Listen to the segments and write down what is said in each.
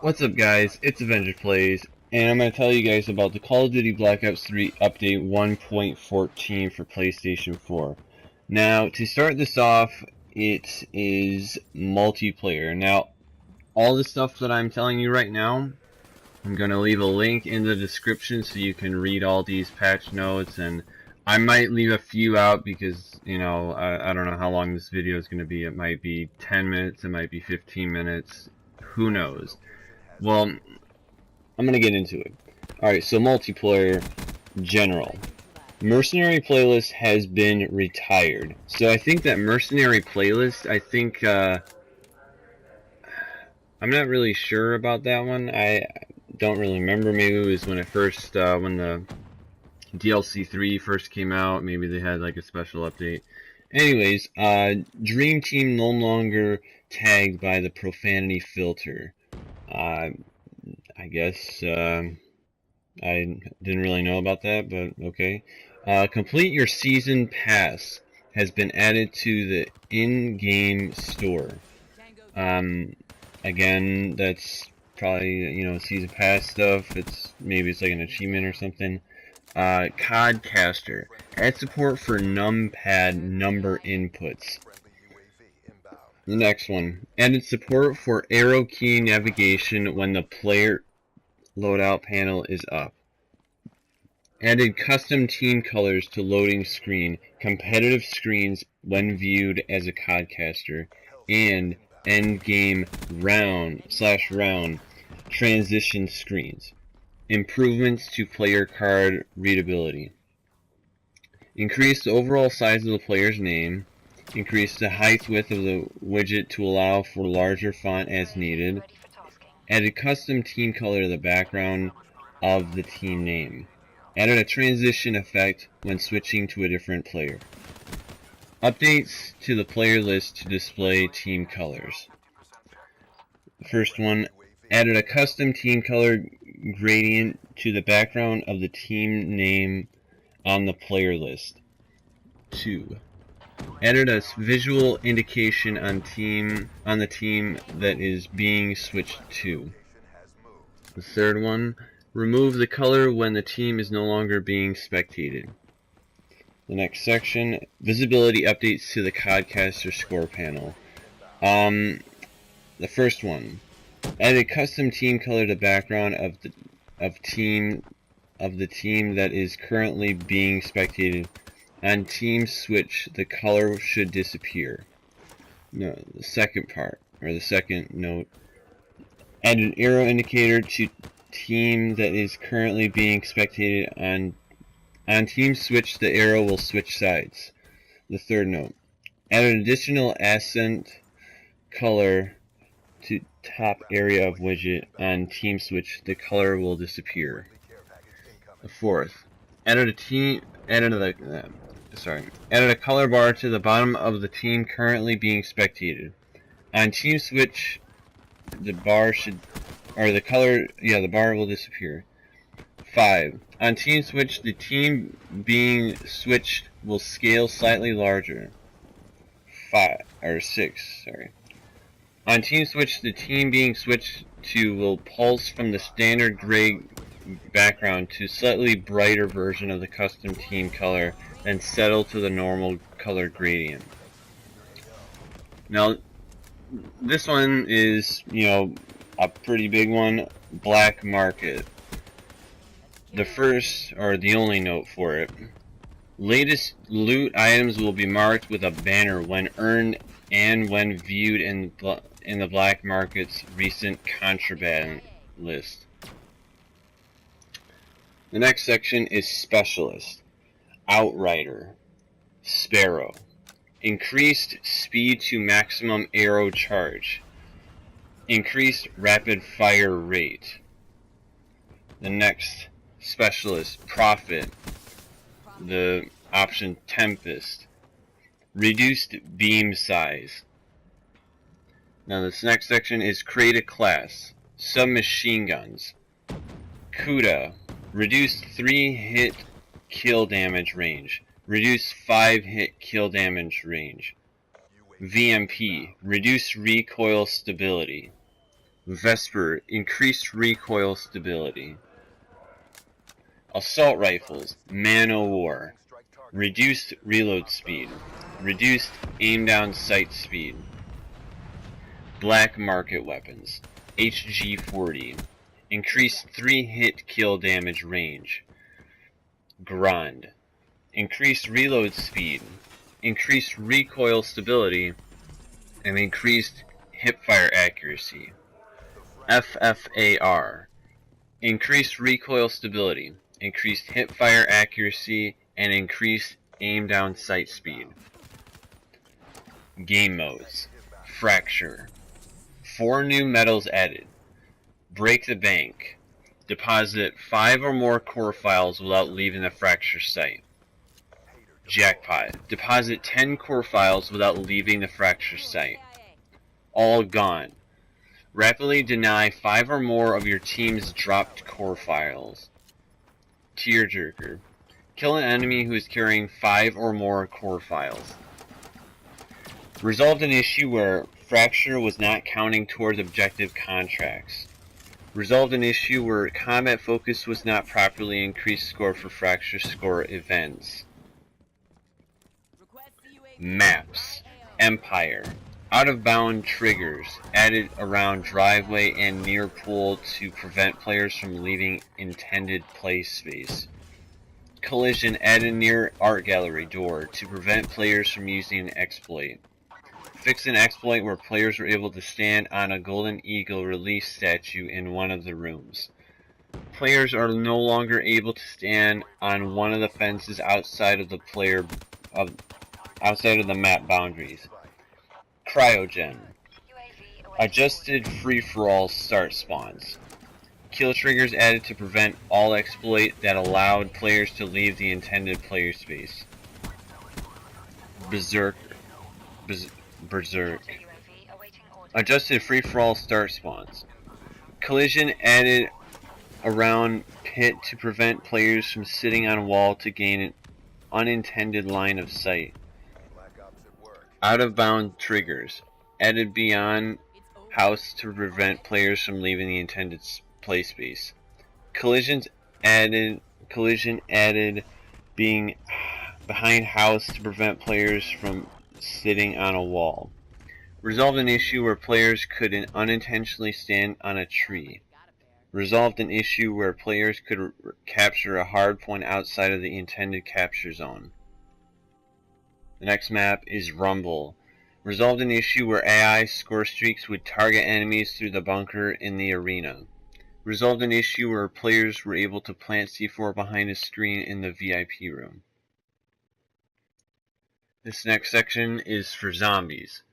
What's up guys, it's Avenger Plays, and I'm going to tell you guys about the Call of Duty Black Ops 3 update 1.14 for PlayStation 4. Now, to start this off, it is multiplayer. Now, all the stuff that I'm telling you right now, I'm going to leave a link in the description so you can read all these patch notes, and I might leave a few out because, you know, I don't know how long this video is going to be. It might be 10 minutes, it might be 15 minutes, who knows. Well, I'm going to get into it. Alright, so multiplayer, general. Mercenary playlist has been retired. So I think that mercenary playlist, I'm not really sure about that one. I don't really remember. Maybe it was when it first, when the DLC 3 first came out. Maybe they had like a special update. Anyways, Dream Team no longer tagged by the profanity filter. I guess I didn't really know about that, but okay. Complete your season pass has been added to the in-game store. Again, that's probably, you know, season pass stuff. Maybe it's like an achievement or something. Codcaster. Add support for numpad number inputs. The next one. Added support for arrow key navigation when the player loadout panel is up. Added custom team colors to loading screen, competitive screens when viewed as a codcaster, and endgame round transition screens. Improvements to player card readability. Increase the overall size of the player's name. Increase the height width of the widget to allow for larger font as needed. Added custom team color to the background of the team name. Added a transition effect when switching to a different player. Updates to the player list to display team colors. The first one, added a custom team color gradient to the background of the team name on the player list. 2. Added a visual indication on the team that is being switched to. The third one, remove the color when the team is no longer being spectated. The next section, visibility updates to the Codcaster score panel. The first one, added custom team color to background of the team that is currently being spectated. On team switch, the color should disappear. No, the second part, or the second note. Add an arrow indicator to team that is currently being spectated. On team switch, the arrow will switch sides. The third note. Add an additional accent color to top area of widget. On team switch, the color will disappear. The fourth. Added a color bar to the bottom of the team currently being spectated. On team switch, the bar will disappear. 5. On team switch, the team being switched will scale slightly larger. 6. On team switch, the team being switched to will pulse from the standard gray background to slightly brighter version of the custom team color, then settle to the normal color gradient. Now, this one is, you know, a pretty big one. Black market. The first, or the only note for it. Latest loot items will be marked with a banner when earned and when viewed in the black market's recent contraband list. The next section is Specialist. Outrider. Sparrow. Increased speed to maximum arrow charge. Increased rapid fire rate. The next Specialist. Prophet. The option Tempest. Reduced beam size. Now this next section is Create a Class. Submachine guns. Kuda. Reduced 3 hit kill damage range. Reduce 5 hit kill damage range. VMP. Reduce recoil stability. Vesper, increased recoil stability. Assault rifles, man-o-war. Reduced reload speed. Reduced aim down sight speed. Black market weapons. HG-40. Increased 3-hit kill damage range. Grand. Increased reload speed. Increased recoil stability. And increased hipfire accuracy. FFAR. Increased recoil stability. Increased hipfire accuracy. And increased aim down sight speed. Game modes. Fracture. 4 new medals added. Break the bank. Deposit 5 or more core files without leaving the fracture site. Jackpot. Deposit 10 core files without leaving the fracture site. All gone. Rapidly deny 5 or more of your team's dropped core files. Tearjerker. Kill an enemy who is carrying 5 or more core files. Resolved an issue where fracture was not counting towards objective contracts. Resolved an issue where combat focus was not properly increased score for fracture score events. Maps. Empire. Out-of-bound triggers added around driveway and near pool to prevent players from leaving intended play space. Collision added near art gallery door to prevent players from using an exploit. Fix an exploit where players were able to stand on a golden eagle release statue in one of the rooms. Players are no longer able to stand on one of the fences outside of the map boundaries. Cryogen. Adjusted free-for-all start spawns. Kill triggers added to prevent all exploit that allowed players to leave the intended player space. Berserk. Adjusted free-for-all start spawns. Collision added around pit to prevent players from sitting on wall to gain an unintended line of sight. Out-of-bound triggers added beyond house to prevent players from leaving the intended play space. Collision added being behind house to prevent players from sitting on a wall. Resolved an issue where players could unintentionally stand on a tree. Resolved an issue where players could capture a hard point outside of the intended capture zone. The next map is Rumble. Resolved an issue where AI score streaks would target enemies through the bunker in the arena. Resolved an issue where players were able to plant C4 behind a screen in the VIP room. This next section is for zombies.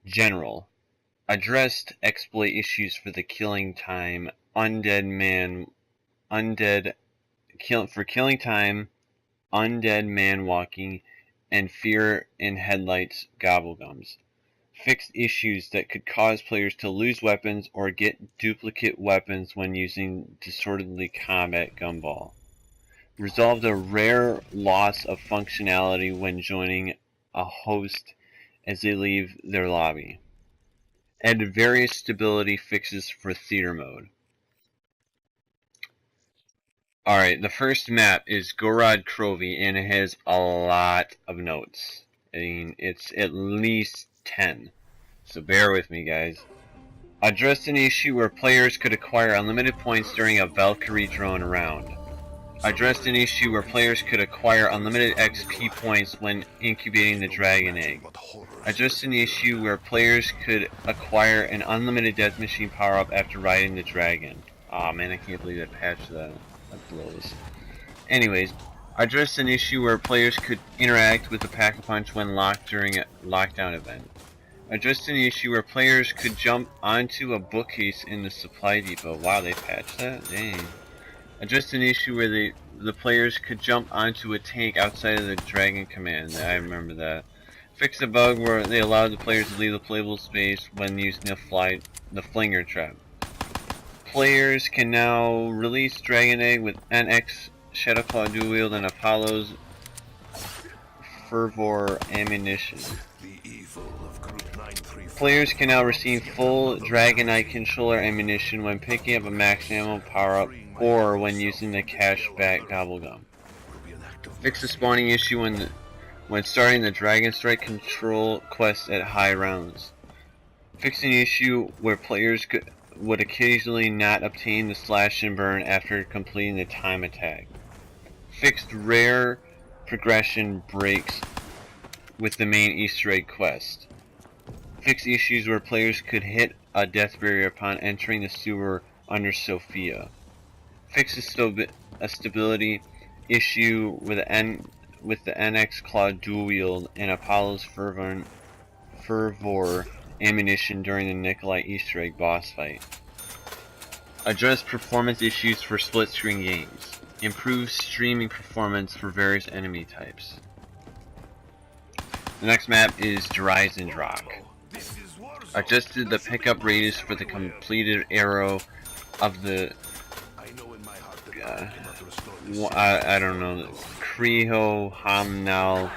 General. Addressed exploit issues for the killing time, undead man walking, and fear in headlights gobblegums. Fixed issues that could cause players to lose weapons or get duplicate weapons when using disorderly combat gumball. Resolved a rare loss of functionality when joining a host as they leave their lobby. Added various stability fixes for theater mode. Alright, the first map is Gorod Krovi, and it has a lot of notes. I mean, it's at least 10. So bear with me, guys. Addressed an issue where players could acquire unlimited points during a Valkyrie drone round. Addressed an issue where players could acquire unlimited XP points when incubating the dragon egg. Addressed an issue where players could acquire an unlimited death machine power-up after riding the dragon. Aw, man, I can't believe I patched that. That blows. Anyways, addressed an issue where players could interact with the Pack-a-Punch when locked during a lockdown event. Addressed an issue where players could jump onto a bookcase in the supply depot. Wow, they patched that? Dang. Addressed an issue where the players could jump onto a tank outside of the Dragon Command. I remember that. Fixed a bug where they allowed the players to leave the playable space when using the Flinger Trap. Players can now release Dragon Egg with NX Shadowclaw Dual Wield and Apollo's Fervor ammunition. Players can now receive full Dragonite controller ammunition when picking up a max ammo power-up or when using the cashback gobblegum. Fix the spawning issue when starting the Dragon Strike control quest at high rounds. Fix an issue where players would occasionally not obtain the slash and burn after completing the time attack. Fixed rare progression breaks with the main Easter egg quest. Fix issues where players could hit a death barrier upon entering the sewer under Sophia. Fix a stability issue with the NX Claw dual wield and Apollo's Fervor ammunition during the Nikolai Easter egg boss fight. Address performance issues for split-screen games. Improve streaming performance for various enemy types. The next map is Dryzen Rock. Adjusted the pickup radius for the completed arrow of the I don't know, Kriho Hamnal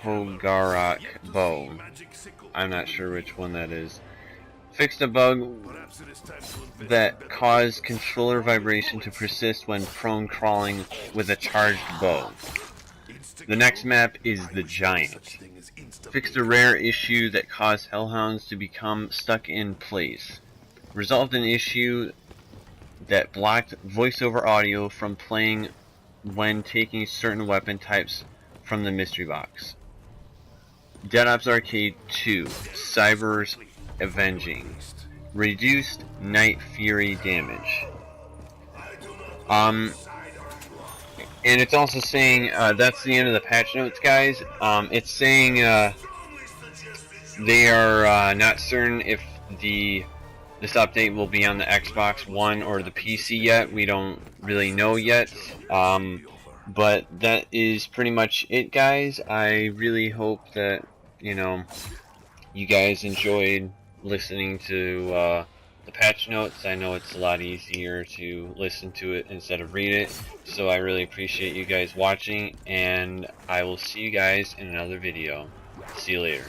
Hogarak bow. I'm not sure which one that is. Fixed a bug that caused controller vibration to persist when prone crawling with a charged bow. The next map is the Giant. Fixed a rare issue that caused hellhounds to become stuck in place. Resolved an issue that blocked voiceover audio from playing when taking certain weapon types from the mystery box. Dead Ops Arcade 2, Cyber's Avenging. Reduced Night Fury damage. And it's also saying, that's the end of the patch notes, guys. It's saying they are not certain if this update will be on the Xbox One or the PC yet. We don't really know yet. But that is pretty much it, guys. I really hope that, you guys enjoyed listening to the patch notes. I know it's a lot easier to listen to it instead of read it, so I really appreciate you guys watching, and I will see you guys in another video. See you later.